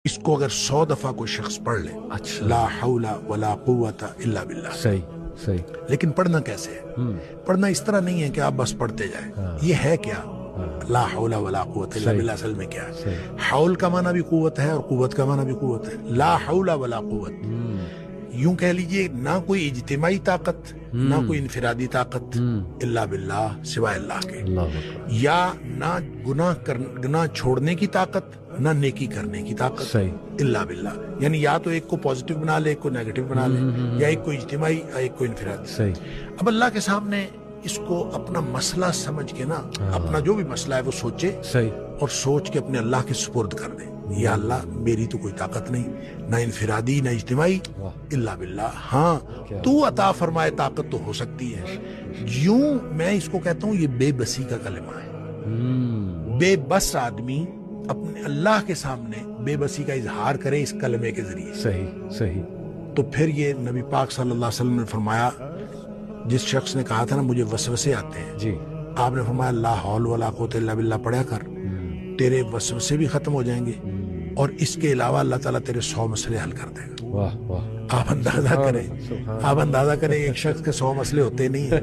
इसको अगर 100 दफा कोई शख्स पढ़ ले, अच्छा, ला हौला वला कुव्वता इल्ला बिल्लाह, सही सही, लेकिन पढ़ना कैसे है? पढ़ना इस तरह नहीं है कि आप बस पढ़ते जाएं। ये है क्या? ला हौला वला कुव्वता इल्ला बिल्लाह असल में क्या है? हौल का माना भी कुव्वत है और कुव्वत का माना भी कुव्वत है। ला हौला वला कुव्वत, यूं कह लीजिए ना कोई इज्तिमाई ताकत ना कोई इनफिरादी ताकत इल्ला बिल्लाह, सिवाय अल्लाह के। या ना गुनाह छोड़ने की ताकत ना नेकी करने की ताकत, सही, इल्ला बिल्लाह। यानी या तो एक को पॉजिटिव बना ले, एक को नेगेटिव बना ले, या एक को इज्तिमाई या एक को इनफिरादी। सही। अब अल्लाह के सामने इसको अपना मसला समझ के ना, अपना जो भी मसला है वो सोचे, सही, और सोच के अपने अल्लाह के सुपुर्द कर दे। या अल्लाह मेरी तो कोई ताकत नहीं, ना इनफिरादी ना इज्तिमाई, इल्ला बिल्लाह। हाँ, तू अता फरमाए ताकत तो हो सकती है। यूं मैं इसको कहता हूं, ये बेबसी का कलमा है। बेबस आदमी अपने अल्लाह के सामने बेबसी का इजहार करे इस कलमे के जरिए। सही सही। तो फिर ये नबी पाक सल्लल्लाहु अलैहि वसल्लम ने फरमाया, जिस शख्स ने कहा था ना मुझे वसवसे आते हैं जी, आपने फरमाया ला हौल वला कुव्वता इल्ला बिल्लाह पढ़ा कर, तेरे वसवसे भी खत्म हो जाएंगे और इसके अलावा अल्लाह ताला तेरे 100 मसले हल कर देगा। वाह वाह, आप अंदाजा करें, एक शख्स के 100 मसले होते नहीं है।